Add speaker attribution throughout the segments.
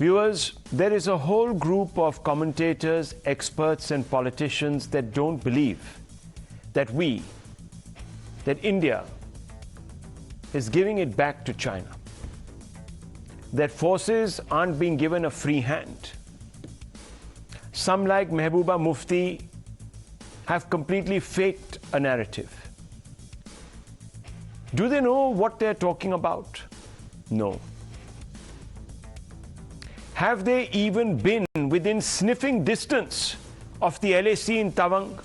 Speaker 1: Viewers, there is a whole group of commentators, experts and politicians that don't believe that India is giving it back to China, that forces aren't being given a free hand. Some, like Mehbooba Mufti, have completely faked a narrative. Do they know what they're talking about? No. Have they even been within sniffing distance of the LAC in Tawang?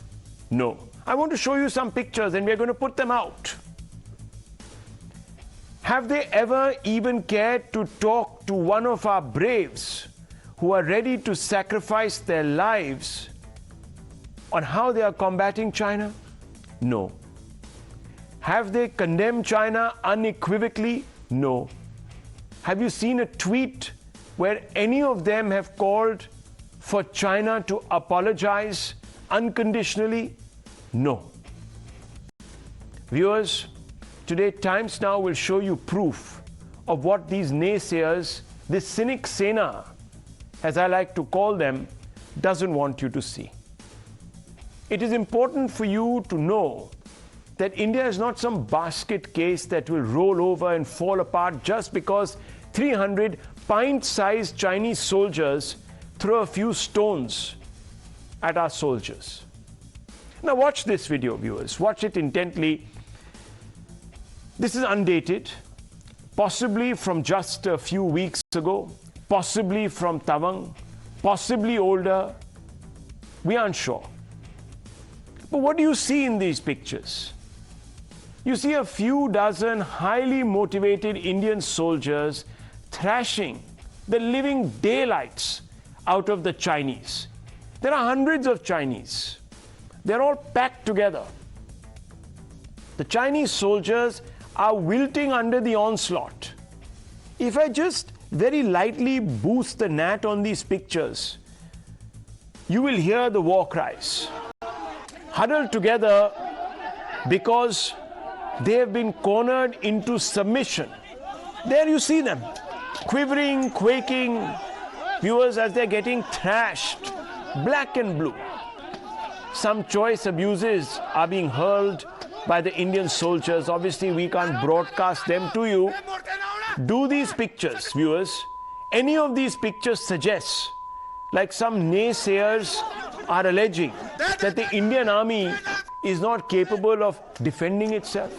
Speaker 1: No. I want to show you some pictures and we're going to put them out. Have they ever even cared to talk to one of our braves who are ready to sacrifice their lives on how they are combating China? No. Have they condemned China unequivocally? No. Have you seen a tweet where any of them have called for China to apologize unconditionally? No. Viewers, today Times Now will show you proof of what these naysayers, this cynic Sena, as I like to call them, doesn't want you to see. It is important for you to know that India is not some basket case that will roll over and fall apart just because 300 pint-sized Chinese soldiers throw a few stones at our soldiers. Now watch this video, viewers. Watch it intently. This is undated, possibly from just a few weeks ago, possibly from Tawang, possibly older. We aren't sure. But what do you see in these pictures? You see a few dozen highly motivated Indian soldiers thrashing the living daylights out of the Chinese. There are hundreds of Chinese. They're all packed together. The Chinese soldiers are wilting under the onslaught. If I just very lightly boost the gnat on these pictures, you will hear the war cries. Huddled together because they have been cornered into submission. There you see them, quivering, quaking, viewers, as they're getting thrashed, black and blue. Some choice abuses are being hurled by the Indian soldiers. Obviously, we can't broadcast them to you. Do these pictures, viewers, any of these pictures suggest, like some naysayers are alleging, that the Indian army is not capable of defending itself,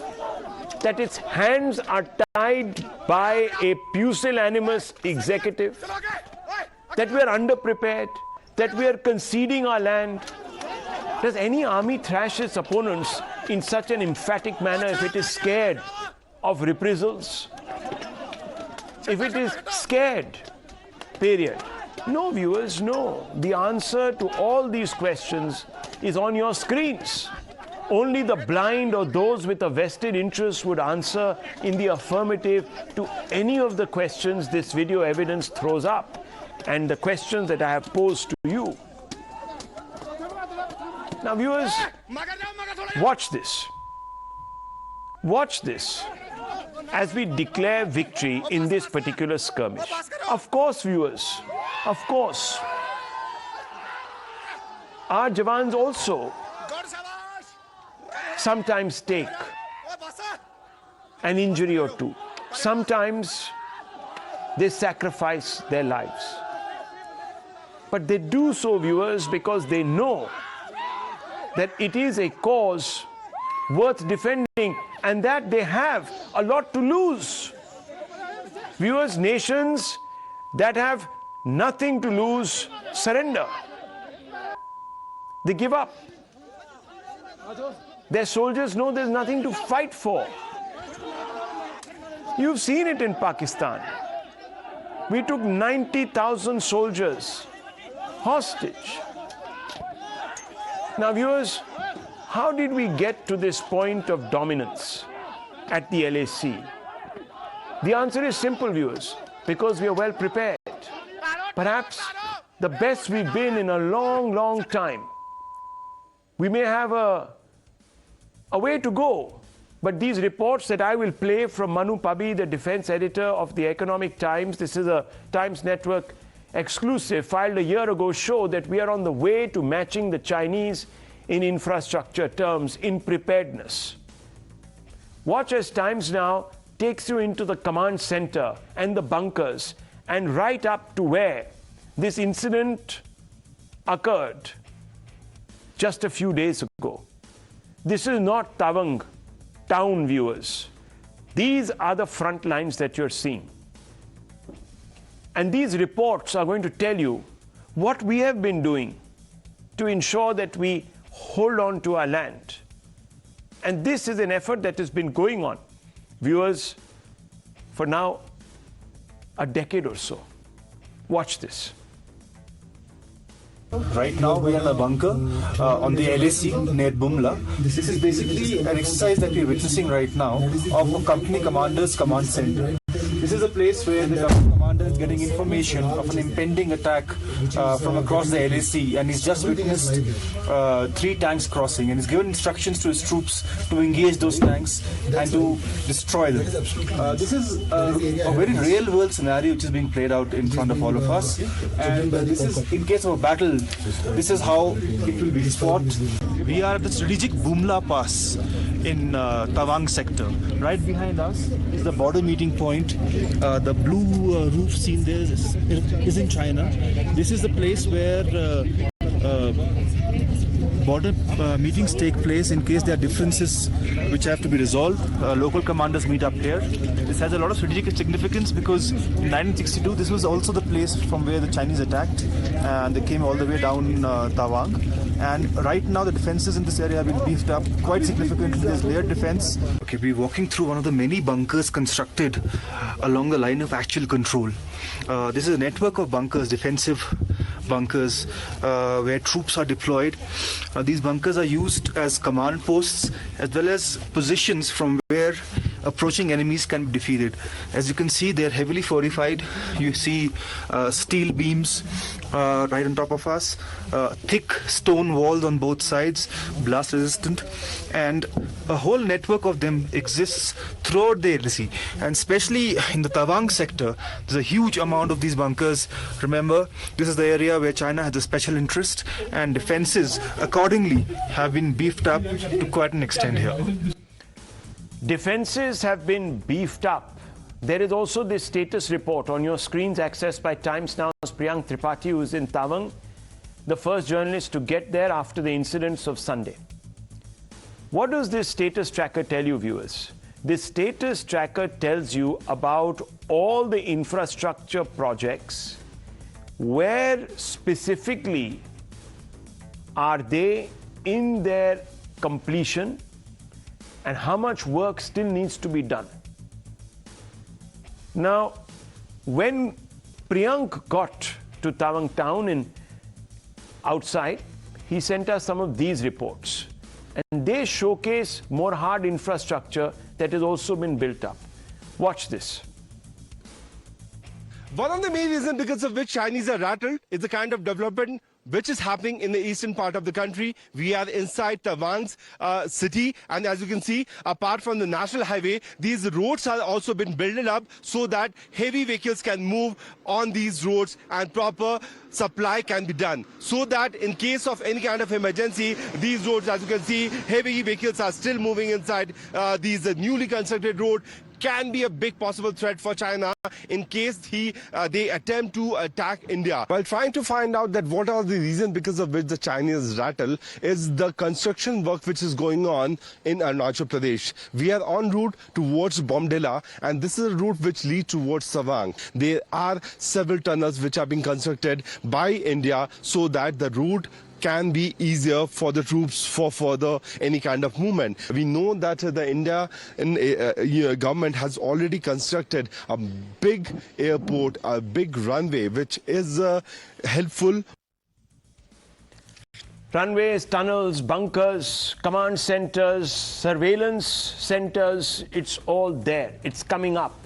Speaker 1: that its hands are tied by a pusillanimous executive, that we are underprepared, that we are conceding our land? Does any army thrash its opponents in such an emphatic manner if it is scared of reprisals? If it is scared, period. No, viewers, no. The answer to all these questions is on your screens. Only the blind or those with a vested interest would answer in the affirmative to any of the questions this video evidence throws up and the questions that I have posed to you. Now, viewers, watch this. Watch this as we declare victory in this particular skirmish. Of course, viewers, of course, our Jawans also sometimes take an injury or two. Sometimes they sacrifice their lives. But they do so, viewers, because they know that it is a cause worth defending and that they have a lot to lose. Viewers, nations that have nothing to lose surrender. They give up. Their soldiers know there's nothing to fight for. You've seen it in Pakistan. We took 90,000 soldiers hostage. Now, viewers, how did we get to this point of dominance at the LAC? The answer is simple, viewers, because we are well prepared. Perhaps the best we've been in a long, long time. We may have a way to go, but these reports that I will play from Manu Pabi, the defense editor of the Economic Times, this is a Times Network exclusive filed a year ago show that we are on the way to matching the Chinese in infrastructure terms, in preparedness. Watch as Times Now takes you into the command center and the bunkers and right up to where this incident occurred just a few days ago. This is not Tawang town, viewers. These are the front lines that you're seeing. And these reports are going to tell you what we have been doing to ensure that we hold on to our land. And this is an effort that has been going on, viewers, for now a decade or so. Watch this.
Speaker 2: Right now we are in a bunker on the LAC near Bumla. This is basically an exercise that we are witnessing right now of a company commander's command center. This is a place where the company commander is getting information of an impending attack from across the LAC, and he's just witnessed 3 tanks crossing, and he's given instructions to his troops to engage those tanks and to destroy them. This is a very real world scenario which is being played out in front of all of us, and this is, in case of a battle, this is how it will be fought. We are at the strategic Bumla Pass in Tawang sector. Right behind us is the border meeting point. The blue roof seen there is in China. This is the place where border meetings take place in case there are differences which have to be resolved. Local commanders meet up here. This has a lot of strategic significance because in 1962 this was also the place from where the Chinese attacked, and they came all the way down Tawang. And right now the defenses in this area have been beefed up quite significantly. There's layered defense. Okay, we're walking through one of the many bunkers constructed along the line of actual control. This is a network of bunkers, defensive bunkers, where troops are deployed. These bunkers are used as command posts as well as positions from where approaching enemies can be defeated. As you can see, they're heavily fortified. You see steel beams right on top of us, thick stone walls on both sides, blast resistant, and a whole network of them exists throughout the LAC, and especially in the Tawang sector there's a huge amount of these bunkers. Remember, this is the area where China has a special interest, and defenses accordingly have been beefed up to quite an extent here.
Speaker 1: Defenses have been beefed up. There is also this status report on your screens accessed by Times Now's Priyank Tripathi, who is in Tawang, the first journalist to get there after the incidents of Sunday. What does this status tracker tell you, viewers? This status tracker tells you about all the infrastructure projects, where specifically are they in their completion, and how much work still needs to be done. Now, when Priyank got to Tawang town and outside, he sent us some of these reports. And they showcase more hard infrastructure that has also been built up. Watch this.
Speaker 3: One of the main reasons because of which Chinese are rattled is the kind of development which is happening in the eastern part of the country. We are inside Tawang's city, and as you can see, apart from the national highway, these roads have also been built up so that heavy vehicles can move on these roads and proper supply can be done. So that in case of any kind of emergency, these roads, as you can see, heavy vehicles are still moving inside these newly constructed roads. Can be a big possible threat for China in case they attempt to attack India. While trying to find out that what are the reasons because of which the Chinese rattle is the construction work which is going on in Arunachal Pradesh. We are en route towards Bomdila, and this is a route which leads towards Tawang. There are several tunnels which are being constructed by India so that the route can be easier for the troops for further any kind of movement. We know that the Indian government has already constructed a big airport, a big runway, which is helpful.
Speaker 1: Runways, tunnels, bunkers, command centers, surveillance centers, it's all there. It's coming up.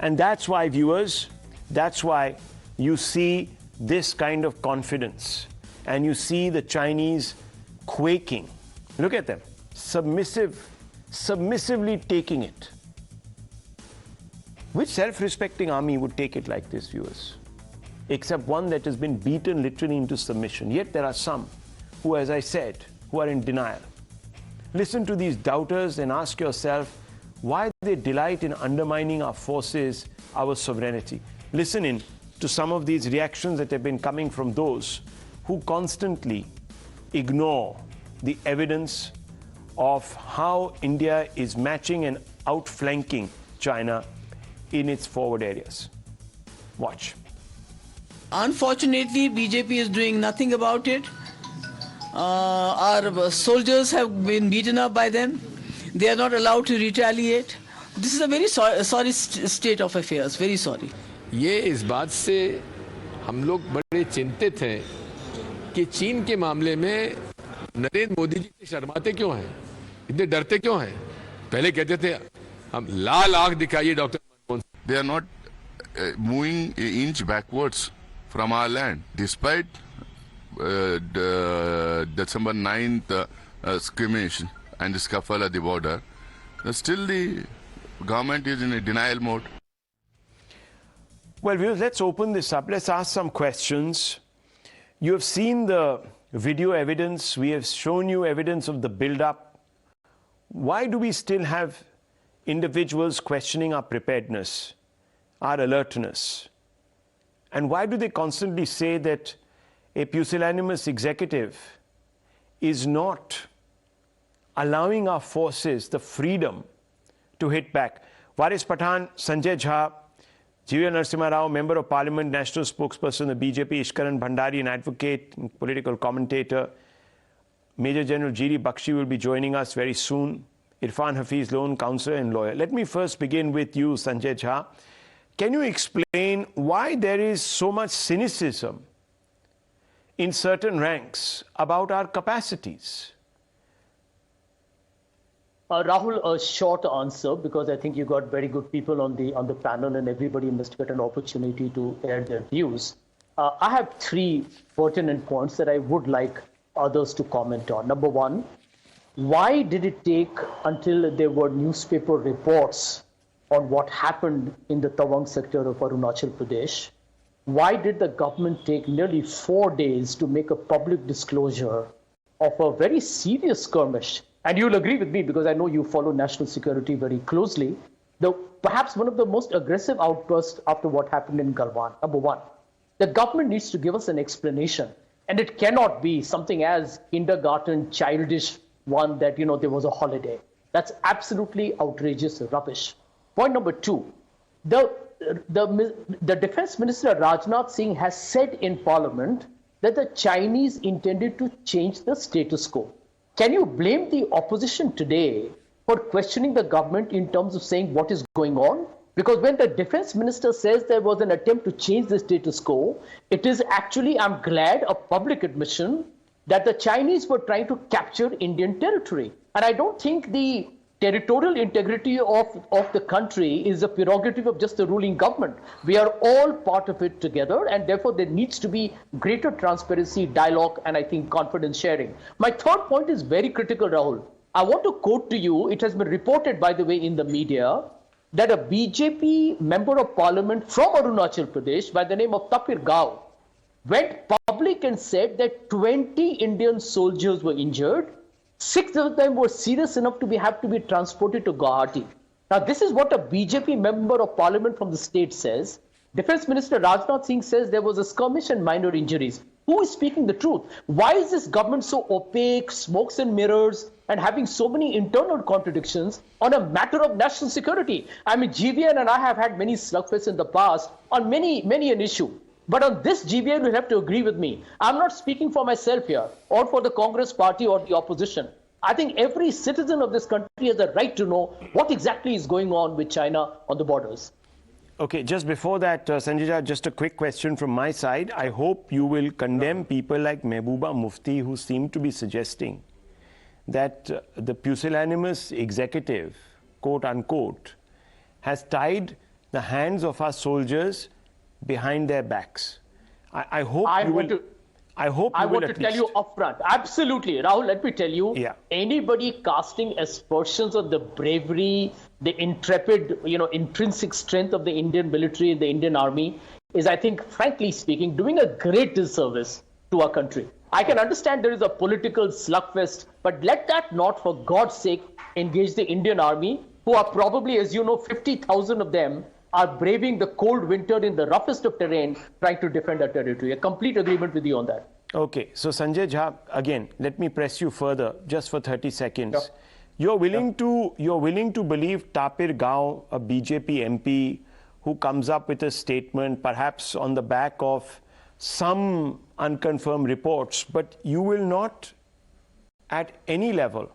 Speaker 1: And that's why, viewers, that's why you see this kind of confidence. And you see the Chinese quaking. Look at them, submissively taking it. Which self-respecting army would take it like this, viewers? except one that has been beaten literally into submission. Yet there are some who, as I said, who are in denial. Listen to these doubters and ask yourself why they delight in undermining our forces, our sovereignty. Listen in to some of these reactions that have been coming from those who constantly ignore the evidence of how India is matching and outflanking China in its forward areas. Watch.
Speaker 4: Unfortunately, BJP is doing nothing about it. Our soldiers have been beaten up by them. They are not allowed to retaliate. This is a very sorry state of affairs. Very sorry.
Speaker 5: ये इस बात से हम लोग बड़े चिंतित हैं कि चीन के मामले में नरेंद्र मोदी जी से शर्माते क्यों हैं, इतने डरते क्यों हैं। पहले कहते थे हम लाल आंख दिखाइए doctor Manmohan.
Speaker 6: They are not moving an inch backwards from our land, despite the December 9th skirmish and the scuffle at the border. Still the government is in a denial mode.
Speaker 1: Well, viewers, let's open this up. Let's ask some questions. You have seen the video evidence. We have shown you evidence of the build-up. Why do we still have individuals questioning our preparedness, our alertness? And why do they constantly say that a pusillanimous executive is not allowing our forces the freedom to hit back? Waris Pathan, Sanjay Jha, G.V. Narasimha Rao, Member of Parliament, National Spokesperson of the BJP, Ishkaran Bhandari, an advocate and political commentator. Major General G.D. Bakshi will be joining us very soon. Irfan Hafiz, lone counsellor and lawyer. Let me first begin with you, Sanjay Jha. Can you explain why there is so much cynicism in certain ranks about our capacities?
Speaker 7: Rahul, a short answer, because I think you got very good people on the panel and everybody must get an opportunity to air their views. I have three pertinent points that I would like others to comment on. Number one, why did it take until there were newspaper reports on what happened in the Tawang sector of Arunachal Pradesh? Why did the government take nearly 4 days to make a public disclosure of a very serious skirmish? And you'll agree with me, because I know you follow national security very closely, perhaps one of the most aggressive outbursts after what happened in Galwan. Number one, the government needs to give us an explanation. And it cannot be something as kindergarten, childish one that, there was a holiday. That's absolutely outrageous rubbish. Point number two, the Defense Minister Rajnath Singh has said in Parliament that the Chinese intended to change the status quo. Can you blame the opposition today for questioning the government in terms of saying what is going on? Because when the defense minister says there was an attempt to change the status quo, it is actually, I'm glad, a public admission that the Chinese were trying to capture Indian territory. And I don't think the territorial integrity of the country is a prerogative of just the ruling government. We are all part of it together, and therefore there needs to be greater transparency, dialogue, and I think confidence sharing. My third point is very critical, Rahul. I want to quote to you, it has been reported, by the way, in the media, that a BJP member of parliament from Arunachal Pradesh by the name of Tapir Gao went public and said that 20 Indian soldiers were injured. 6 of them were serious enough to have to be transported to Guwahati. Now, this is what a BJP member of parliament from the state says. Defense Minister Rajnath Singh says there was a skirmish and minor injuries. Who is speaking the truth? Why is this government so opaque, smokes and mirrors, and having so many internal contradictions on a matter of national security? I mean, GVN and I have had many slugfests in the past on many an issue. But on this, GVN will have to agree with me. I'm not speaking for myself here or for the Congress party or the opposition. I think every citizen of this country has a right to know what exactly is going on with China on the borders.
Speaker 1: Okay, just before that, Sanjay Jha, just a quick question from my side. I hope you will condemn people like Mehbooba Mufti who seem to be suggesting that the pusillanimous executive, quote unquote, has tied the hands of our soldiers behind their backs. I hope you will. I want to
Speaker 7: tell you upfront. Absolutely. Rahul, let me tell you,
Speaker 1: yeah.
Speaker 7: Anybody casting aspersions on the bravery, the intrepid, intrinsic strength of the Indian military, the Indian army, is, I think, frankly speaking, doing a great disservice to our country. I can understand there is a political slugfest, but let that not, for God's sake, engage the Indian Army, who are probably, as you know, 50,000 of them are braving the cold winter in the roughest of terrain, trying to defend our territory. A complete agreement with you on that.
Speaker 1: Okay, so Sanjay Jha, again, let me press you further, just for 30 seconds.
Speaker 7: Sure.
Speaker 1: You're willing to believe Tapir Gaon, a BJP MP, who comes up with a statement, perhaps on the back of some unconfirmed reports, but you will not, at any level,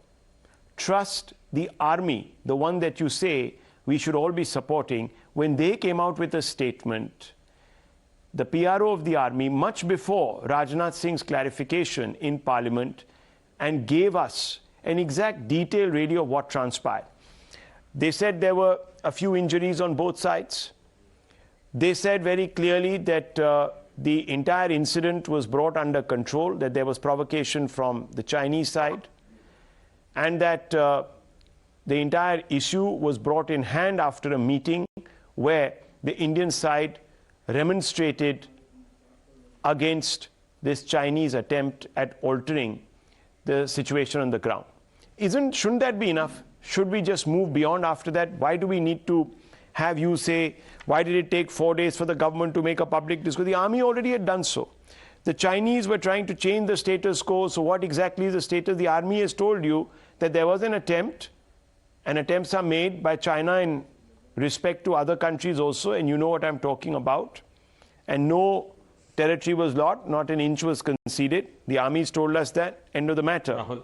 Speaker 1: trust the army, the one that you say we should all be supporting, when they came out with a statement, the PRO of the army, much before Rajnath Singh's clarification in Parliament, and gave us an exact detailed radio of what transpired. They said there were a few injuries on both sides. They said very clearly that the entire incident was brought under control, that there was provocation from the Chinese side, and that the entire issue was brought in hand after a meeting where the Indian side remonstrated against this Chinese attempt at altering the situation on the ground. Shouldn't that be enough? Should we just move beyond after that? Why do we need to have you say, why did it take 4 days for the government to make a public discourse? The army already had done so. The Chinese were trying to change the status quo. So what exactly is the status? The army has told you that there was an attempt, and attempts are made by China in respect to other countries also, and you know what I'm talking about. And no territory was lost, not an inch was conceded. The army's told us that. End of the matter.
Speaker 5: Rahul.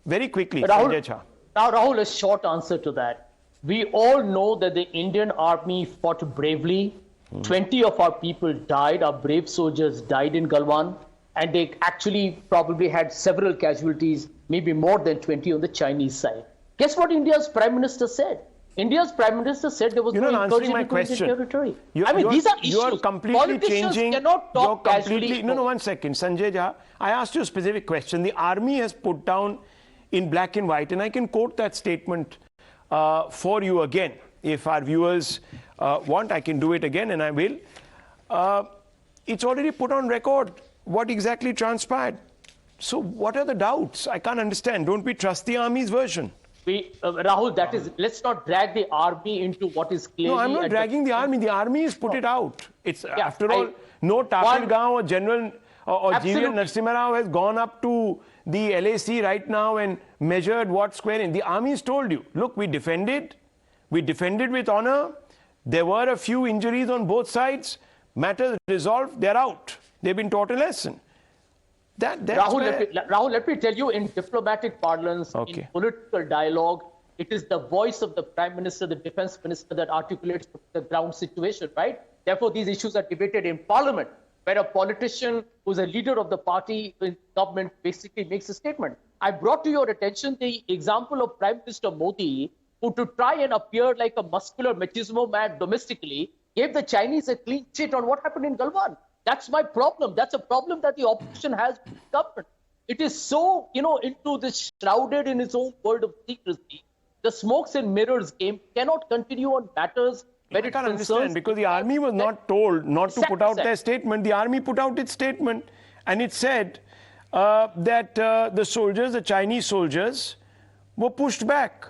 Speaker 1: Very quickly,
Speaker 7: Rahul,
Speaker 1: Sanjay Jha.
Speaker 7: Now, Rahul, a short answer to that. We all know that the Indian army fought bravely. 20 of our people died. Our brave soldiers died in Galwan. And they actually probably had several casualties, maybe more than 20 on the Chinese side. Guess what India's Prime Minister said? India's Prime Minister said there was
Speaker 1: You're
Speaker 7: no
Speaker 1: not answering my
Speaker 7: incursion into Indian
Speaker 1: question.
Speaker 7: territory. These are issues.
Speaker 1: You are completely
Speaker 7: Politicians
Speaker 1: changing.
Speaker 7: cannot talk casually.
Speaker 1: No, 1 second. Sanjay Jha, I asked you a specific question. The army has put down in black and white, and I can quote that statement for you again. If our viewers want, I can do it again, and I will. It's already put on record what exactly transpired. So what are the doubts? I can't understand. Don't we trust the army's version?
Speaker 7: Rahul, that is, let's not drag the army into what is clearly...
Speaker 1: No, I'm not dragging the army. The army has put it out. It's after all, no Tapir Gaon or General or GVN Narasimha Rao has gone up to the LAC right now and measured what square inch. The army has told you, look, we defended with honor. There were a few injuries on both sides. Matters resolved, they're out. They've been taught a lesson.
Speaker 7: Rahul, let me tell you, in diplomatic parlance, in political dialogue, it is the voice of the Prime Minister, the Defense Minister that articulates the ground situation, right? Therefore, these issues are debated in Parliament, where a politician who's a leader of the party in government basically makes a statement. I brought to your attention the example of Prime Minister Modi, who, to try and appear like a muscular machismo man domestically, gave the Chinese a clean sheet on what happened in Galwan. That's my problem. That's a problem that the opposition has with the government. It is so, into this shrouded in its own world of secrecy. The smokes and mirrors game cannot continue on matters where it concerns...
Speaker 1: understand, because the army was not told not to put out their statement. The army put out its statement, and it said that the soldiers, the Chinese soldiers, were pushed back.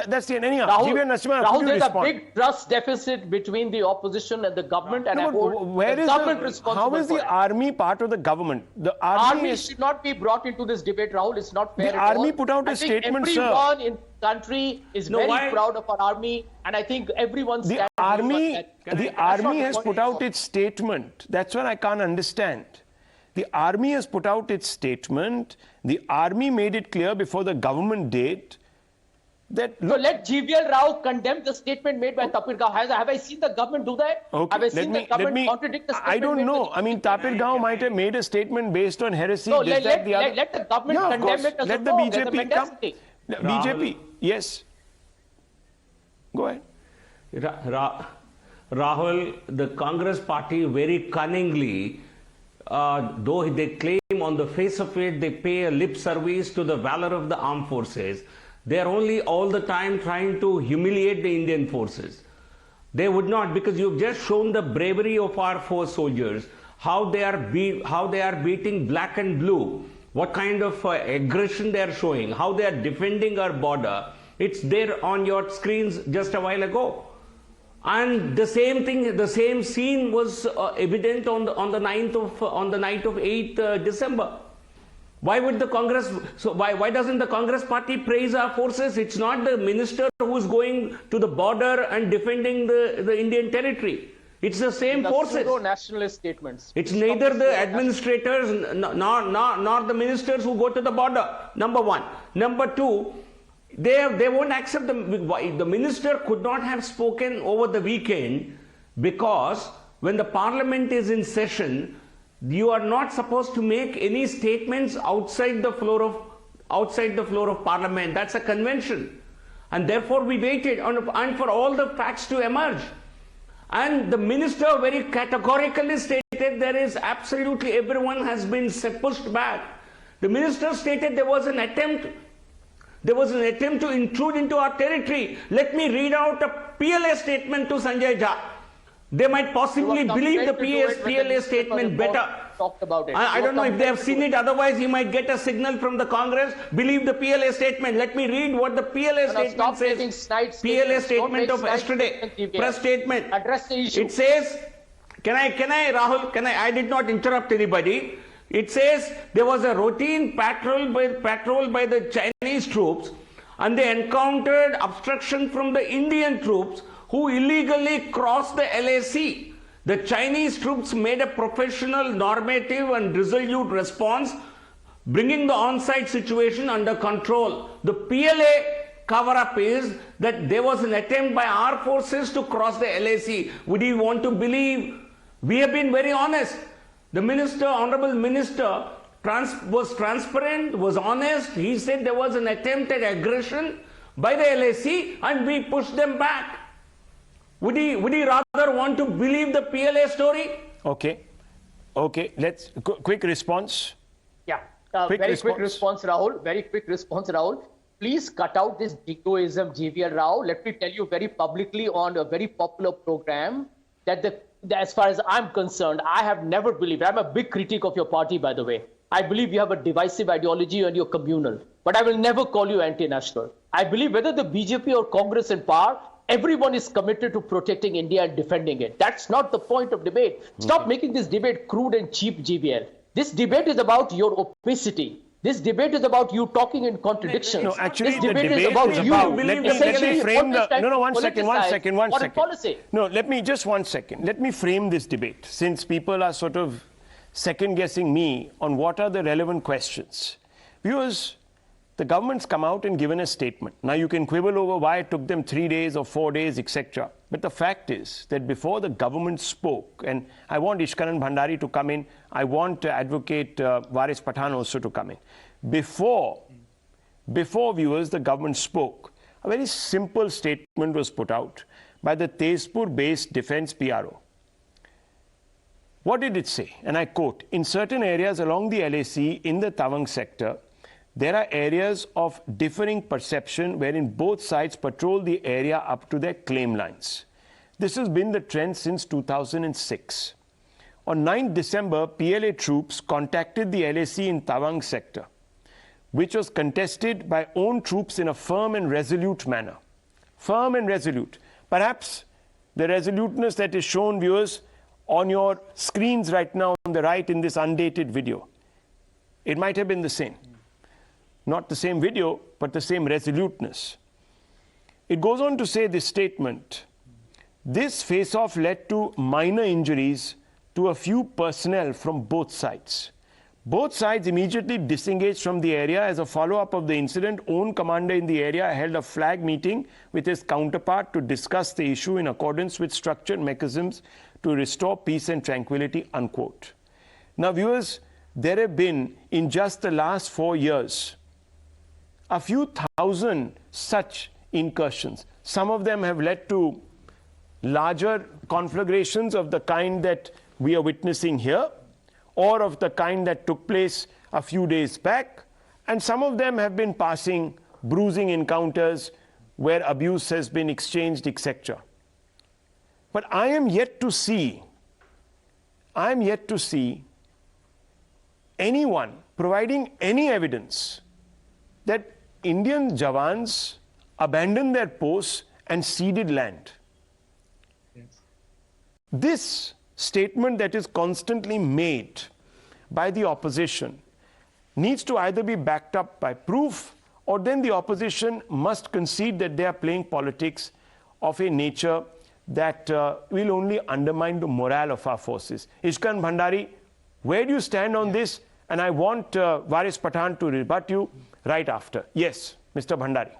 Speaker 1: That's the anyhow.
Speaker 7: Rahul, there's a big trust deficit between the opposition and the government, and
Speaker 1: where is
Speaker 7: government responsible?
Speaker 1: How is the army part of the government? The
Speaker 7: army should not be brought into this debate, Rahul. It's not fair.
Speaker 1: The army put out a statement, sir.
Speaker 7: Everyone in the country is very proud of our army, and I think everyone stands.
Speaker 1: The army has put out its statement. That's what I can't understand. The army has put out its statement. The army made it clear before the government did.
Speaker 7: So let GVL Rao condemn the statement made by Tapir Gaon. Have I seen the government do that?
Speaker 1: Okay.
Speaker 7: Have I seen the government contradict the statement?
Speaker 1: I don't know. I mean, Tapir Gaon might have made a statement based on heresy.
Speaker 7: No, let the government condemn it as
Speaker 1: let the BJP come. BJP, yes. Go ahead.
Speaker 8: Rahul, the Congress party very cunningly, though they claim on the face of it, they pay a lip service to the valor of the armed forces. They are only all the time trying to humiliate the Indian forces. They would not, because you've just shown the bravery of our four soldiers, how they are beating black and blue, what kind of aggression they are showing, how they are defending our border. It's there on your screens just a while ago. And the same thing, the same scene was evident on the night of 8th December. Why would the Congress, so why doesn't the Congress party praise our forces? It's not the minister who's going to the border and defending the Indian territory. It's the same forces.
Speaker 7: Nationalist statements.
Speaker 8: It's neither the administrators nor the ministers who go to the border, number one. Number two, they won't accept the minister could not have spoken over the weekend, because when the parliament is in session, you are not supposed to make any statements outside the floor of parliament. That's a convention. And therefore we waited and for all the facts to emerge. And the minister very categorically stated there is absolutely everyone has been pushed back. The minister stated there was an attempt to intrude into our territory. Let me read out a PLA statement to Sanjay Jha. They might possibly believe the PLA statement better.
Speaker 7: Talked about it.
Speaker 8: I don't know if they have seen it, otherwise he might get a signal from the Congress. Believe the PLA statement. Let me read what the PLA statement says. PLA statement of yesterday. Press statement.
Speaker 7: Address the issue.
Speaker 8: It says, can I Rahul, I did not interrupt anybody. It says there was a routine patrol by the Chinese troops, and they encountered obstruction from the Indian troops who illegally crossed the LAC. The Chinese troops made a professional, normative and resolute response, bringing the on-site situation under control. The PLA cover-up is that there was an attempt by our forces to cross the LAC. Would you want to believe? We have been very honest. The minister, honorable minister, was transparent, was honest. He said there was an attempt at aggression by the LAC and we pushed them back. Would he rather want to believe the PLA story?
Speaker 1: Okay, let's, quick response.
Speaker 7: Yeah, quick response, Rahul. Very quick response, Rahul. Please cut out this jingoism, JVL Rao. Let me tell you very publicly on a very popular program that as far as I'm concerned, I have never believed, I'm a big critic of your party, by the way. I believe you have a divisive ideology and you're communal, but I will never call you anti-national. I believe whether the BJP or Congress in power, everyone is committed to protecting India and defending it. That's not the point of debate. Stop making this debate crude and cheap, GVL. This debate is about your opacity. This debate is about you talking in contradictions.
Speaker 1: No, actually,
Speaker 7: this
Speaker 1: the debate is about
Speaker 7: you.
Speaker 1: let me frame the. No, one second.
Speaker 7: Policy.
Speaker 1: No, let me just 1 second. Let me frame this debate, since people are sort of second guessing me on what are the relevant questions. Viewers, the government's come out and given a statement. Now you can quibble over why it took them 3 days or 4 days, etc. But the fact is that before the government spoke, and I want Ishkaran Bhandari to come in, I want Advocate Waris Pathan also to come in. Before viewers, the government spoke. A very simple statement was put out by the Tezpur-based defense PRO. What did it say? And I quote, in certain areas along the LAC in the Tawang sector, there are areas of differing perception wherein both sides patrol the area up to their claim lines. This has been the trend since 2006. On 9 December, PLA troops contacted the LAC in Tawang sector, which was contested by own troops in a firm and resolute manner. Firm and resolute. Perhaps the resoluteness that is shown, viewers, on your screens right now on the right in this undated video, it might have been the same. Not the same video, but the same resoluteness. It goes on to say this statement, this face-off led to minor injuries to a few personnel from both sides. Both sides immediately disengaged from the area. As a follow-up of the incident, own commander in the area held a flag meeting with his counterpart to discuss the issue in accordance with structured mechanisms to restore peace and tranquility, unquote. Now, viewers, there have been, in just the last 4 years, a few thousand such incursions. Some of them have led to larger conflagrations of the kind that we are witnessing here, or of the kind that took place a few days back. And some of them have been passing, bruising encounters where abuse has been exchanged, etc. But I am yet to see anyone providing any evidence that Indian Jawans abandoned their posts and ceded land. This statement that is constantly made by the opposition needs to either be backed up by proof, or then the opposition must concede that they are playing politics of a nature that will only undermine the morale of our forces. Ishkan Bhandari, where do you stand on this? And I want Varis Pathan to rebut you right after. Yes, Mr. Bhandari.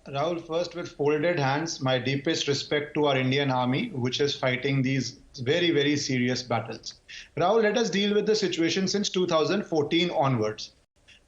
Speaker 9: Rahul, first, with folded hands, my deepest respect to our Indian army, which is fighting these very, very serious battles. Rahul, let us deal with the situation since 2014 onwards.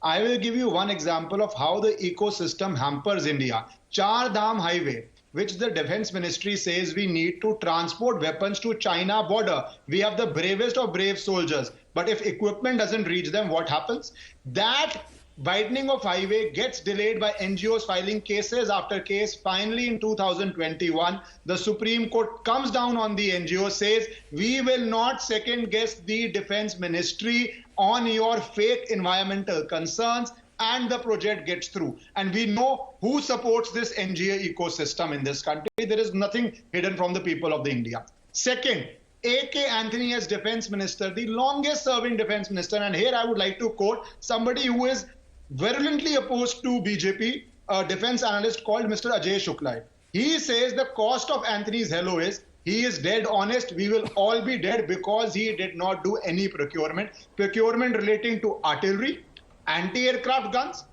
Speaker 9: I will give you one example of how the ecosystem hampers India. Char Dham Highway, which the Defense Ministry says we need to transport weapons to China border. We have the bravest of brave soldiers. But if equipment doesn't reach them, what happens? That widening of highway gets delayed by NGOs filing cases after case. Finally, in 2021, the Supreme Court comes down on the NGO, says we will not second guess the Defense Ministry on your fake environmental concerns, and the project gets through. And we know who supports this NGO ecosystem in this country. There is nothing hidden from the people of the India. Second, A.K. Anthony as defense minister, the longest serving defense minister, and here I would like to quote somebody who is virulently opposed to BJP, a defense analyst called Mr. Ajay Shukla. He says the cost of Anthony's hello is, he is dead honest, we will all be dead because he did not do any procurement relating to artillery, anti-aircraft guns,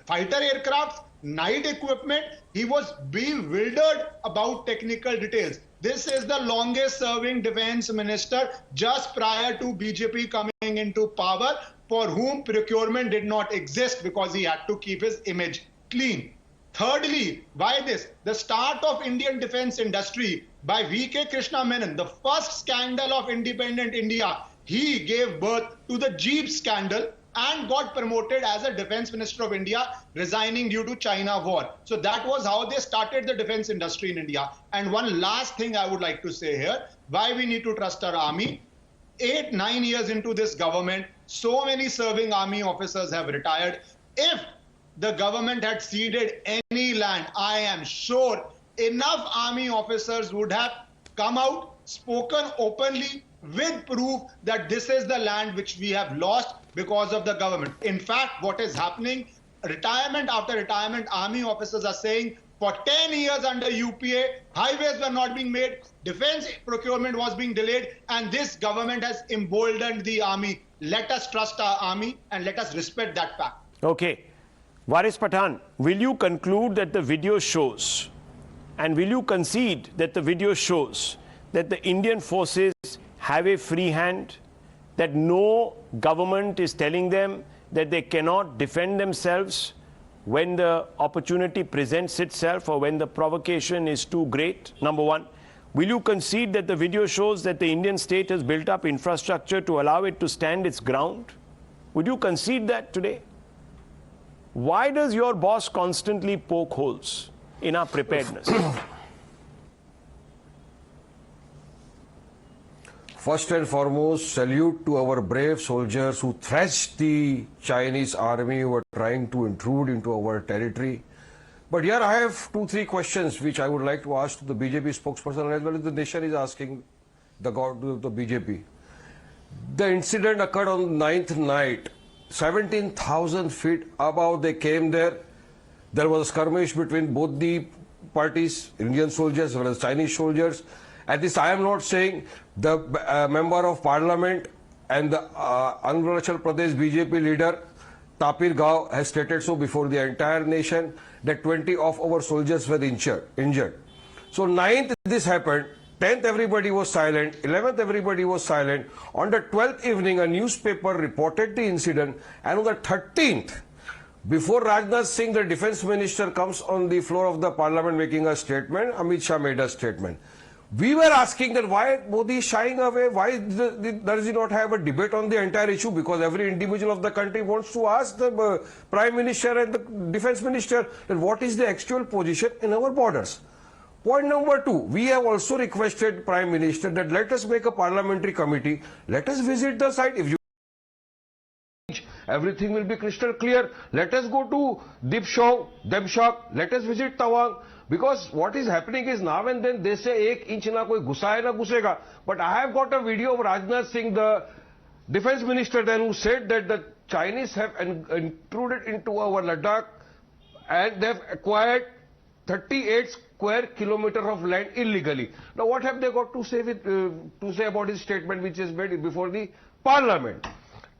Speaker 9: fighter aircrafts, night equipment. He was bewildered about technical details. This is the longest serving defense minister just prior to BJP coming into power, for whom procurement did not exist because he had to keep his image clean. Thirdly, why this? The start of Indian defense industry by V.K. Krishna Menon, the first scandal of independent India. He gave birth to the Jeep scandal and got promoted as a defense minister of India, resigning due to China war. So that was how they started the defense industry in India. And one last thing I would like to say here, why we need to trust our army. 8-9 years into this government, so many serving army officers have retired. If the government had ceded any land, I am sure enough army officers would have come out, spoken openly with proof that this is the land which we have lost because of the government. In fact, what is happening, retirement after retirement, army officers are saying for 10 years under UPA, highways were not being made, defense procurement was being delayed, and this government has emboldened the army. Let us trust our army and let us respect that fact.
Speaker 1: Okay. Varis Pathan, will you conclude that the video shows, and will you concede that the video shows that the Indian forces have a free hand, that no government is telling them that they cannot defend themselves when the opportunity presents itself or when the provocation is too great? Number one. Will you concede that the video shows that the Indian state has built up infrastructure to allow it to stand its ground? Would you concede that today? Why does your boss constantly poke holes in our preparedness?
Speaker 10: First and foremost, salute to our brave soldiers who thrashed the Chinese army who were trying to intrude into our territory. But here I have 2-3 questions which I would like to ask to the BJP spokesperson, as well as the nation is asking the BJP. The incident occurred on the 9th night. 17,000 feet above they came there. There was a skirmish between both the parties, Indian soldiers as well as Chinese soldiers. At this, I am not saying the member of parliament and the Arunachal Pradesh BJP leader Tapir Gao has stated so before the entire nation that 20 of our soldiers were injured. So 9th this happened, 10th everybody was silent, 11th everybody was silent. On the 12th evening a newspaper reported the incident, and on the 13th, before Rajnath Singh, the defense minister, comes on the floor of the parliament making a statement, Amit Shah made a statement. We were asking that why Modi is shying away, why does he not have a debate on the entire issue? Because every individual of the country wants to ask the Prime Minister and the Defense Minister that what is the actual position in our borders. Point number 2, we have also requested Prime Minister that let us make a parliamentary committee, let us visit the site. If you everything will be crystal clear. Let us go to Demshok, let us visit Tawang. Because what is happening is now and then they say 1 inch na koi ghusa hai na ghusega. But I have got a video of Rajnath Singh, the defense minister then, who said that the Chinese have intruded into our Ladakh and they have acquired 38 square kilometer of land illegally. Now what have they got to say about his statement which is made before the parliament?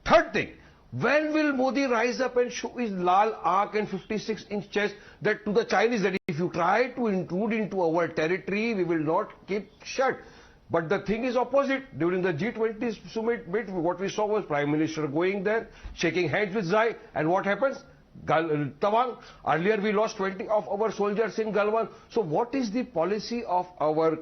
Speaker 10: Third thing, when will Modi rise up and show his Lal Aankh and 56-inch chest that to the Chinese that if you try to intrude into our territory, we will not keep shut. But the thing is opposite. During the G20 summit, what we saw was Prime Minister going there, shaking hands with Zai, and what happens? Tawang. Earlier we lost 20 of our soldiers in Galwan. So what is the policy of our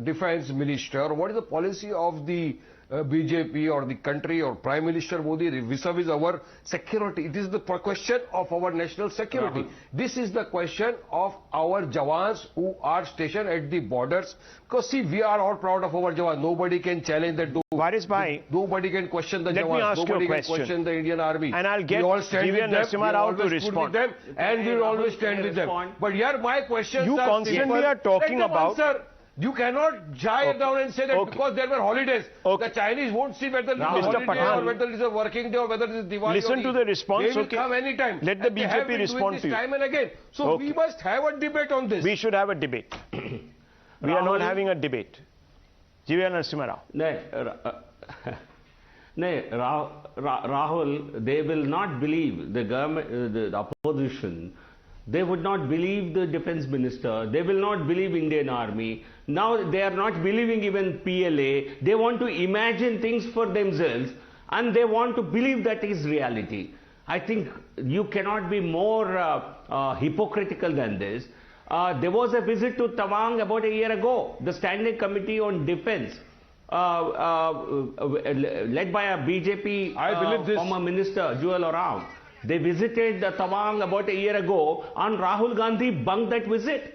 Speaker 10: defense minister? What is the policy of the BJP or the country or Prime Minister Modi vis-a-vis our security? It is the question of our national security. This is the question of our Jawans who are stationed at the borders. Because see, we are all proud of our Jawans. Nobody can challenge that.
Speaker 1: Varis Bhai,
Speaker 10: nobody can question the Jawans.
Speaker 1: Nobody
Speaker 10: can question the Indian Army.
Speaker 1: And I'll get
Speaker 10: we all stand with them. We always
Speaker 1: respond.
Speaker 10: With them, and we will always stand with them. But here my questions
Speaker 1: you constantly are talking about.
Speaker 10: You cannot jie down and say that because there were holidays, the Chinese won't see whether it is a holiday or whether it is a working day or whether it is Diwali.
Speaker 1: Listen to the response.
Speaker 10: They will come anytime.
Speaker 1: Let the BJP respond to you.
Speaker 10: Time and again. So we must have a debate on this.
Speaker 1: We should have a debate. We are not having a debate. G.V.R. Narasimha Rao.
Speaker 8: Rahul, they will not believe the government, the opposition. They would not believe the defense minister. They will not believe Indian Army. Now they are not believing even PLA. They want to imagine things for themselves and they want to believe that is reality. I think you cannot be more hypocritical than this. There was a visit to Tawang about a year ago. The Standing Committee on Defense, led by a BJP former minister, Jewel Orang. They visited Tawang about a year ago and Rahul Gandhi bunked that visit.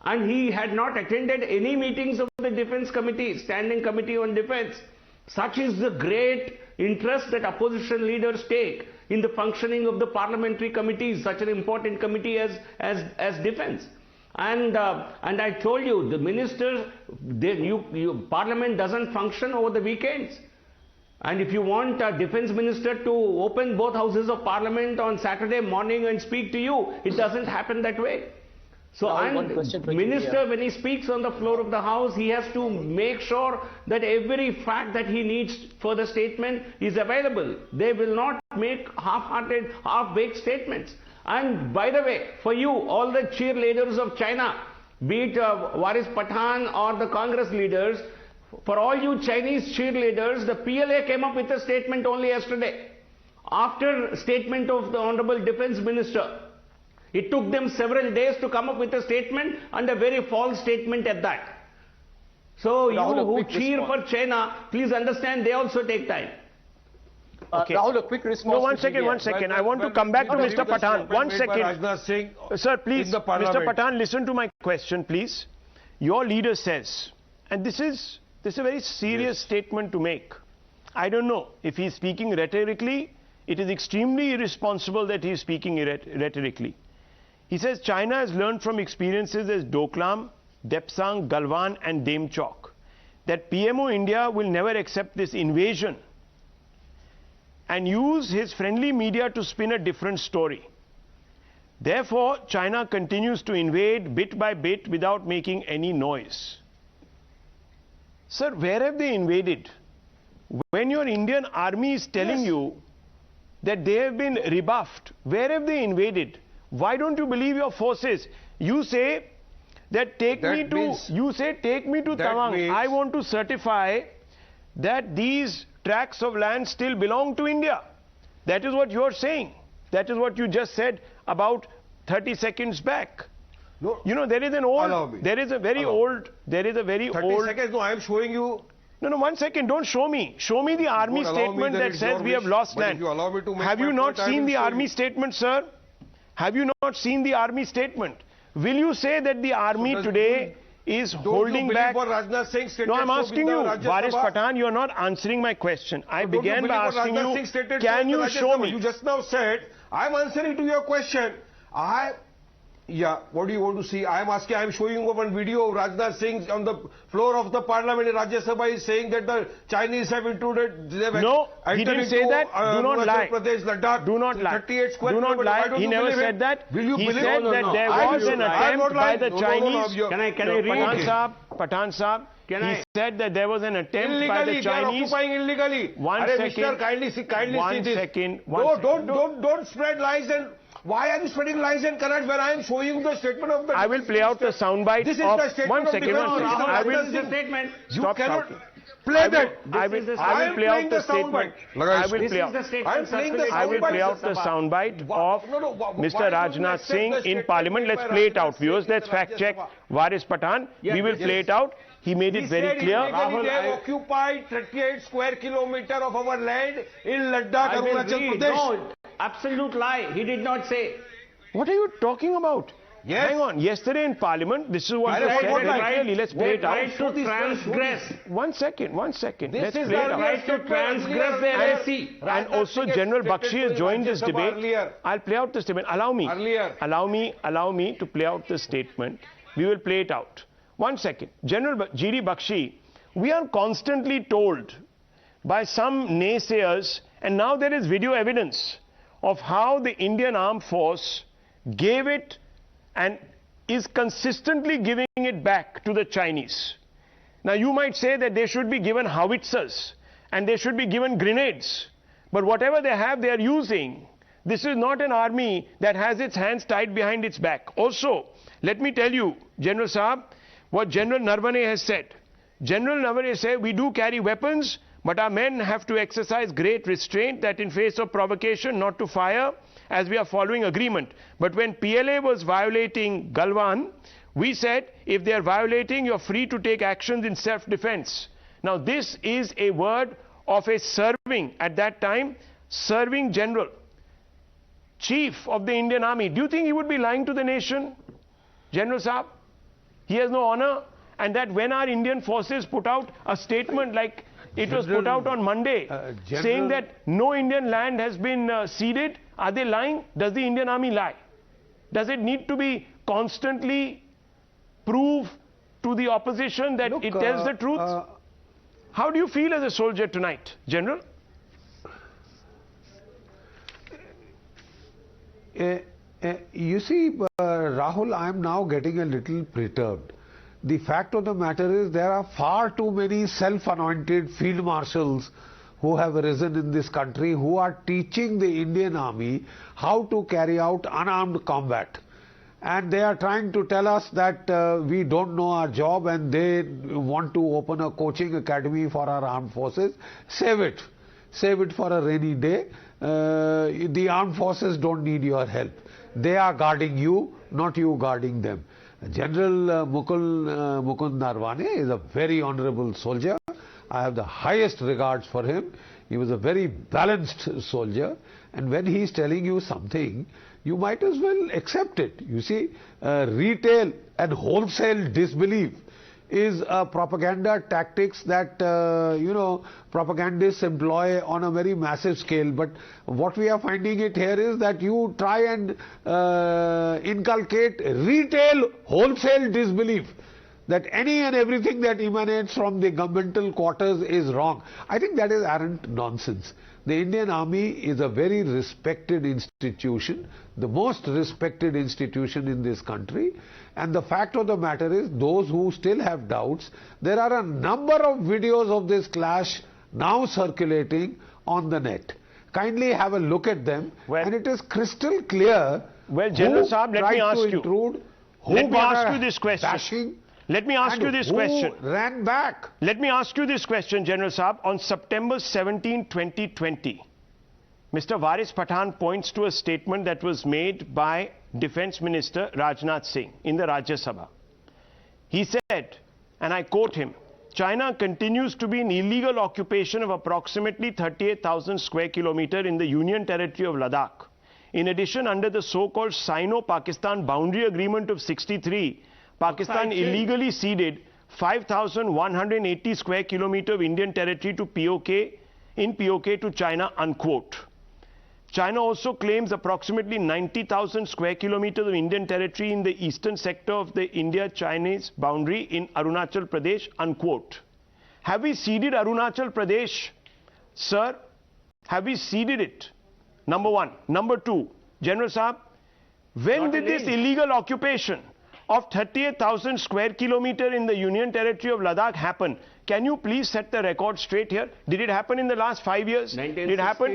Speaker 8: And he had not attended any meetings of the Defense Committee, Standing Committee on Defense. Such is the great interest that opposition leaders take in the functioning of the parliamentary committees, such an important committee as Defense. And I told you, the ministers, Parliament doesn't function over the weekends. And if you want a defense minister to open both houses of parliament on Saturday morning and speak to you, it doesn't happen that way. So, minister, when he speaks on the floor of the house, he has to make sure that every fact that he needs for the statement is available. They will not make half-hearted, half-baked statements. And by the way, for you, all the cheerleaders of China, be it Varis Pathan or the Congress leaders, for all you Chinese cheerleaders, the PLA came up with a statement only yesterday. After statement of the Honorable Defense Minister, it took them several days to come up with a statement and a very false statement at that. So you who cheer for China, please understand they also take time.
Speaker 1: Okay.
Speaker 7: Rahul, a quick response.
Speaker 1: No, one second. I want to come back to Mr. Pathan. 1 second. Sir, please, Mr. Pathan, listen to my question, please. Your leader says, and this is a very serious statement to make. I don't know if he's speaking rhetorically. It is extremely irresponsible that he is speaking rhetorically. He says China has learned from experiences as Doklam, Depsang, Galwan and Demchok that PMO India will never accept this invasion and use his friendly media to spin a different story. Therefore, China continues to invade bit by bit without making any noise. Sir, where have they invaded? When your Indian army is telling you that they have been rebuffed, where have they invaded? Why don't you believe your forces? You say that take me to Tawang. I want to certify that these tracts of land still belong to India. That is what you are saying. That is what you just said about 30 seconds back. No, you know, there is an old, there is a very old, 30 seconds,
Speaker 10: no, I am showing you.
Speaker 1: No, 1 second, don't show me. Show me the army statement that says we have lost land. Have you not seen the army statement, sir? Have you not seen the army statement? Will you say that the army today is holding back.
Speaker 11: Rajnath Singh
Speaker 1: No, I'm asking you, Varis Pathan, you are not answering my question. I began by asking you, can you show me?
Speaker 11: You just now said, I'm answering to your question. Yeah, what do you want to see? I am asking, I am showing you one video of Rajnath Singh on the floor of the parliament in Rajya Sabha is saying that the Chinese have intruded.
Speaker 1: No, he didn't say that. Do not lie. Do not lie.
Speaker 11: 38 square
Speaker 1: do not lie. He never said that.
Speaker 11: Will you
Speaker 1: he
Speaker 11: believe
Speaker 1: said that there was an attempt by the Chinese.
Speaker 8: Can I read?
Speaker 1: Pathan Saab, he said that there was an attempt by the Chinese.
Speaker 11: They are occupying illegally.
Speaker 1: One second.
Speaker 11: Mr. Kindly see this.
Speaker 1: Second.
Speaker 11: No, don't spread lies and. Why are you spreading lies and correct when I am showing you the statement of the...
Speaker 1: I will play out the soundbite of...
Speaker 11: the statement
Speaker 1: one second.
Speaker 8: I will... the statement.
Speaker 1: Stop shouting.
Speaker 11: Play that.
Speaker 1: I will play out the statement. I will play out the soundbite of Mr. Rajnath Singh in Parliament. Let's play it out, viewers. Let's fact check Varis Pathan. We will play it out. He made it very clear.
Speaker 11: They have occupied 38 square kilometers of our land in Ladakh, Arunachal Pradesh.
Speaker 8: No, absolute lie. He did not say.
Speaker 1: What are you talking about?
Speaker 11: Yes.
Speaker 1: Hang on. Yesterday in Parliament, this is what was said very clearly. Let's play it out.
Speaker 8: Right to transgress.
Speaker 1: One second. Let's play it out.
Speaker 8: Right to transgress the LAC.
Speaker 1: And also General Bakshi has joined this debate. I'll play out the statement. Allow me to play out the statement. We will play it out. 1 second. General G.D. Bakshi, we are constantly told by some naysayers, and now there is video evidence of how the Indian Armed Force gave it and is consistently giving it back to the Chinese. Now you might say that they should be given howitzers and they should be given grenades, but whatever they have, they are using. This is not an army that has its hands tied behind its back. Also, let me tell you, General Saab, what General Narvane has said. General Narvane said, we do carry weapons, but our men have to exercise great restraint that in face of provocation not to fire as we are following agreement. But when PLA was violating Galwan, we said, if they are violating, you're free to take actions in self-defense. Now this is a word of a serving, at that time, serving general, chief of the Indian Army. Do you think he would be lying to the nation, General Saab? He has no honor, and that when our Indian forces put out a statement like it was put out on Monday, saying that no Indian land has been ceded, are they lying? Does the Indian Army lie? Does it need to be constantly prove to the opposition that it tells the truth? How do you feel as a soldier tonight, General?
Speaker 12: You see, Rahul, I am now getting a little perturbed. The fact of the matter is there are far too many self-anointed field marshals who have arisen in this country who are teaching the Indian Army how to carry out unarmed combat. And they are trying to tell us that we don't know our job and they want to open a coaching academy for our armed forces. Save it. Save it for a rainy day. The armed forces don't need your help. They are guarding you, not you guarding them. General Mukund Narvane is a very honorable soldier. I have the highest regards for him. He was a very balanced soldier. And when he is telling you something, you might as well accept it. You see, retail and wholesale disbelief is a propaganda tactics that, propagandists employ on a very massive scale. But what we are finding it here is that you try and inculcate retail, wholesale disbelief, that any and everything that emanates from the governmental quarters is wrong. I think that is arrant nonsense. The Indian Army is a very respected institution, the most respected institution in this country. And the fact of the matter is, those who still have doubts, there are a number of videos of this clash now circulating on the net. Kindly have a look at them, and it is crystal clear.
Speaker 1: Well, General Saab, let me ask you. Let me ask you this question.
Speaker 12: Bashing,
Speaker 1: let me ask you this question.
Speaker 12: Ran back?
Speaker 1: Let me ask you this question, General Saab. On September 17, 2020, Mr. Varis Pathan points to a statement that was made by Defense Minister Rajnath Singh in the Rajya Sabha. He said, and I quote him, China continues to be in illegal occupation of approximately 38,000 square kilometers in the Union Territory of Ladakh. In addition, under the so-called Sino-Pakistan Boundary Agreement of 63, Pakistan illegally ceded 5,180 square kilometer of Indian territory to POK to China, unquote. China also claims approximately 90,000 square kilometers of Indian territory in the eastern sector of the India-Chinese boundary in Arunachal Pradesh, unquote. Have we ceded Arunachal Pradesh, sir? Have we ceded it? Number one. Number two, General Saab, when did this illegal occupation of 38,000 square kilometer in the Union Territory of Ladakh happen? Can you please set the record straight here? Did it happen in the last 5 years?
Speaker 8: 1962.
Speaker 1: Did it happen?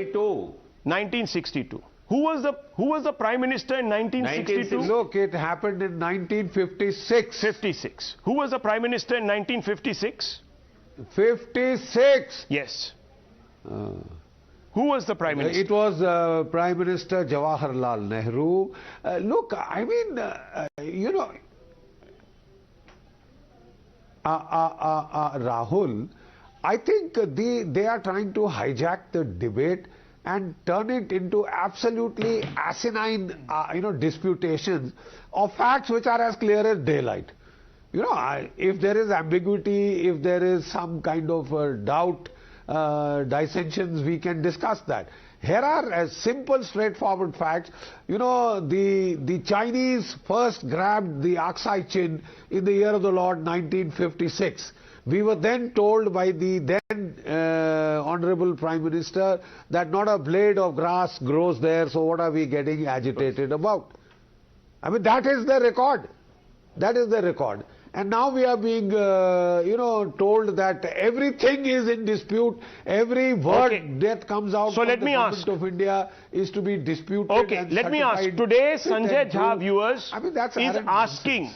Speaker 1: 1962. Who was the Prime Minister in 1962?
Speaker 12: Look, it happened in 1956.
Speaker 1: 56. Who was the Prime Minister in 1956?
Speaker 12: 56.
Speaker 1: Yes. Who was the Prime Minister?
Speaker 12: It was Prime Minister Jawaharlal Nehru. Look, I mean, you know, Rahul, I think they are trying to hijack the debate and turn it into absolutely asinine, disputations of facts which are as clear as daylight. You know, if there is ambiguity, if there is some kind of doubt, dissensions, we can discuss that. Here are simple, straightforward facts. You know, the Chinese first grabbed the Aksai Chin in the year of the Lord 1956. We were then told by the then Honorable Prime Minister that not a blade of grass grows there, so what are we getting agitated about? I mean, that is the record. That is the record. And now we are being, told that everything is in dispute. Every word that comes out from the government of India is to be disputed.
Speaker 1: Okay, let me ask. Today, Sanjay Jha viewers is asking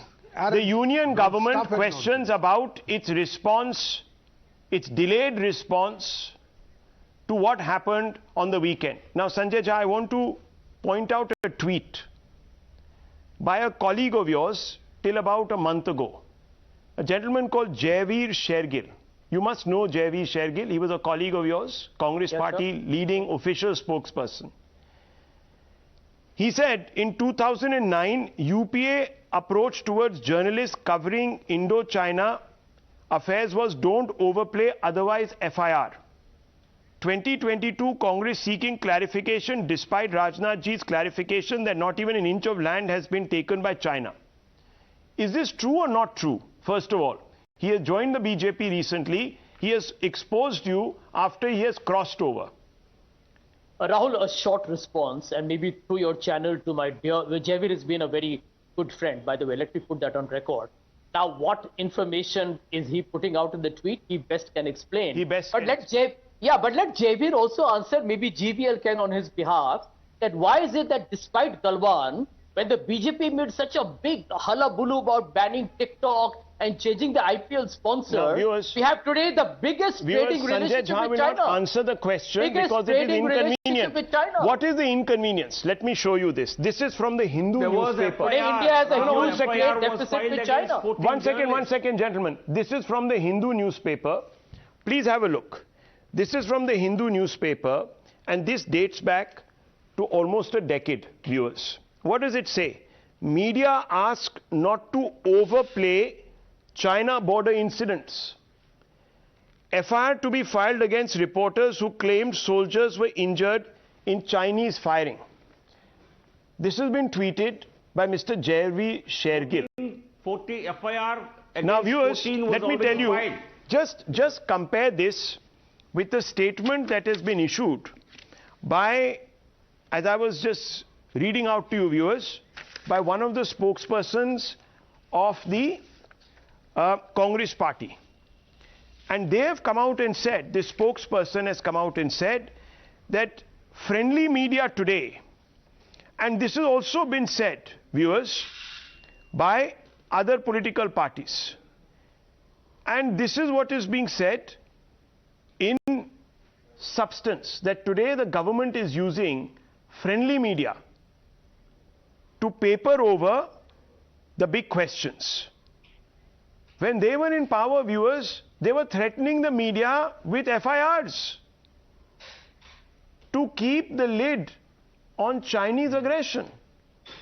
Speaker 1: the union government questions about its response, its delayed response to what happened on the weekend. Now, Sanjay Jha, I want to point out a tweet by a colleague of yours till about a month ago. A gentleman called Jaivir Shergill. You must know Jaivir Shergill. He was a colleague of yours, Congress Party leading official spokesperson. He said in 2009, UPA approach towards journalists covering Indo-China affairs was don't overplay, otherwise FIR. 2022, Congress seeking clarification despite Rajnath Ji's clarification that not even an inch of land has been taken by China. Is this true or not true? First of all, he has joined the BJP recently. He has exposed you after he has crossed over.
Speaker 7: Rahul, a short response, and maybe through your channel to my dear Jaivir has been a very good friend, by the way. Let me put that on record. Now, what information is he putting out in the tweet? He best can explain. But let Jaivir also answer, maybe GVL can on his behalf, that why is it that despite Galwan, when the BJP made such a big hullabaloo about banning TikTok and changing the IPL sponsor, we have today the biggest trading relationship
Speaker 1: Sanjay Jha
Speaker 7: with
Speaker 1: will
Speaker 7: China.
Speaker 1: not answer the question because it is inconvenient. What is the inconvenience? Let me show you this. This is from the Hindu newspaper.
Speaker 7: Today India has a huge trade deficit with China.
Speaker 1: One second, gentlemen. This is from the Hindu newspaper. Please have a look. This is from the Hindu newspaper, and this dates back to almost a decade, viewers. What does it say? Media asked not to overplay China border incidents. FIR to be filed against reporters who claimed soldiers were injured in Chinese firing. This has been tweeted by Mr. Jaivir Shergill.
Speaker 8: 40 FIR.
Speaker 1: Now, viewers, let me tell you, just compare this with the statement that has been issued by, as I was just reading out to you, viewers, by one of the spokespersons of the Congress Party. And they have come out and said, this spokesperson has come out and said that friendly media today, and this has also been said, viewers, by other political parties. And this is what is being said in substance, that today the government is using friendly media to paper over the big questions. When they were in power, viewers, they were threatening the media with FIRs to keep the lid on Chinese aggression.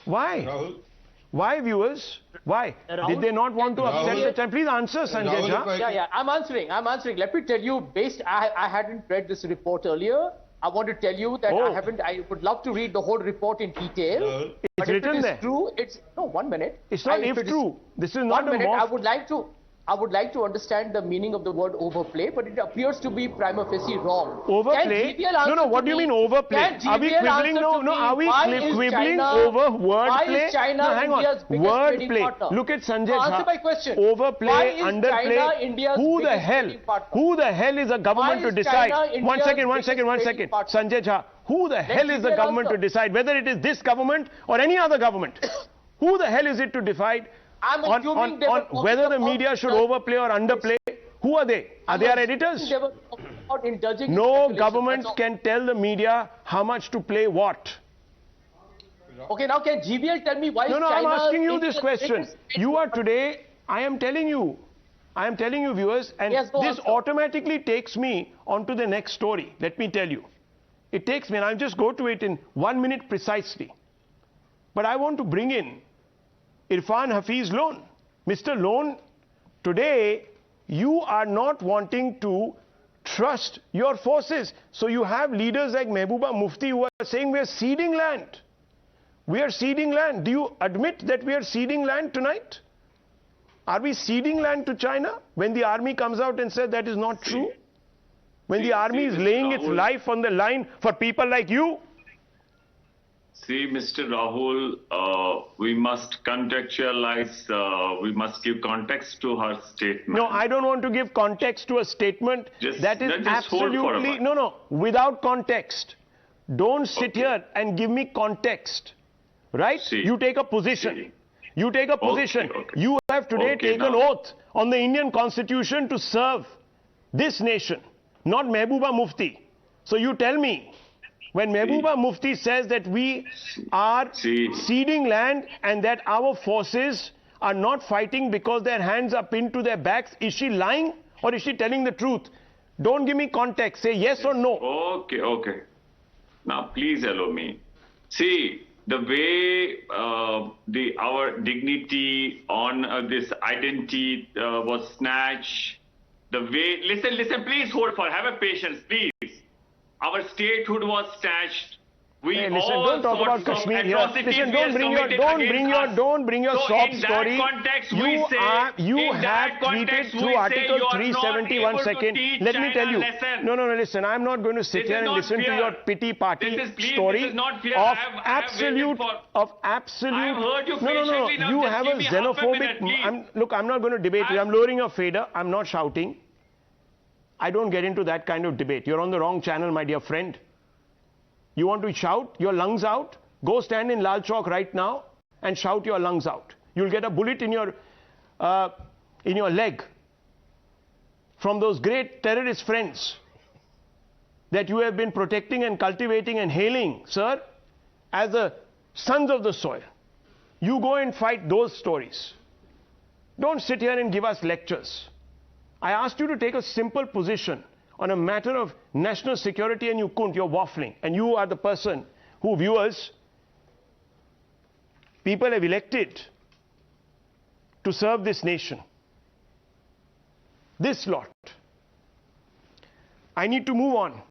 Speaker 1: Why?
Speaker 9: Rahul,
Speaker 1: Why, viewers? Why? Did they not want to upset the China? Please answer, Sanjay Jha.
Speaker 7: Yeah, I'm answering. Let me tell you, I hadn't read this report earlier. I want to tell you that I would love to read the whole report in detail.
Speaker 1: It's written there.
Speaker 7: True. No, 1 minute.
Speaker 1: It's not if true. This is not
Speaker 7: 1 minute.
Speaker 1: a
Speaker 7: I would like to understand the meaning of the word overplay, but it appears to be prima facie wrong.
Speaker 1: Overplay? No, what do you mean overplay? Are we quibbling? Are we quibbling over wordplay?
Speaker 7: No, hang on.
Speaker 1: Wordplay. Look at Sanjay Jha.
Speaker 7: Answer my question.
Speaker 1: Overplay, underplay. Who the hell is a government to decide? One second. Sanjay Jha. Who the hell is the government to decide whether it is this government or any other government? Who the hell is it to decide on whether the media should overplay or underplay? Who are they? Are they our editors? No government can tell the media how much to play what.
Speaker 7: Okay, now can GBL tell me why
Speaker 1: No, I'm asking you this question. You are today, I am telling you, viewers, and this automatically takes me onto the next story. Let me tell you. It takes me, and I'll just go to it in 1 minute precisely. But I want to bring in Irfan Hafiz Loan. Mr. Loan, today you are not wanting to trust your forces. So you have leaders like Mehbooba Mufti who are saying we are ceding land. We are ceding land. Do you admit that we are ceding land tonight? Are we ceding land to China when the army comes out and says that is not true? When the army is laying its life on the line for people like you?
Speaker 13: See, Mr. Rahul, we must contextualize, we must give context to her statement.
Speaker 1: No, I don't want to give context to a statement that is absolutely, without context. Don't sit here and give me context, right? You take a position. You take a position. You have today taken oath on the Indian Constitution to serve this nation, not Mehbooba Mufti. So you tell me, when Mehbooba Mufti says that we are ceding land and that our forces are not fighting because their hands are pinned to their backs, is she lying or is she telling the truth? Don't give me context. Say yes or no.
Speaker 13: Okay. Now, please allow me. See, the way our dignity on this identity was snatched, the way, listen, please hold for, have a patience, please. Our statehood was snatched.
Speaker 1: Don't talk about Kashmir here. Listen, don't bring your sob story. You have tweeted through Article 370. 1 second. Let me tell you. No, listen. I'm not going to sit here and listen to your pity party story of absolute. No. You have a xenophobic. Look, I'm not going to debate you. I'm lowering your fader. I'm not shouting. I don't get into that kind of debate. You're on the wrong channel, my dear friend. You want to shout your lungs out? Go stand in Lal Chowk right now and shout your lungs out. You'll get a bullet in your leg from those great terrorist friends that you have been protecting and cultivating and hailing, sir, as the sons of the soil. You go and fight those stories. Don't sit here and give us lectures. I asked you to take a simple position on a matter of national security and you couldn't. You're waffling. And you are the person who, viewers, people have elected to serve this nation. This lot. I need to move on.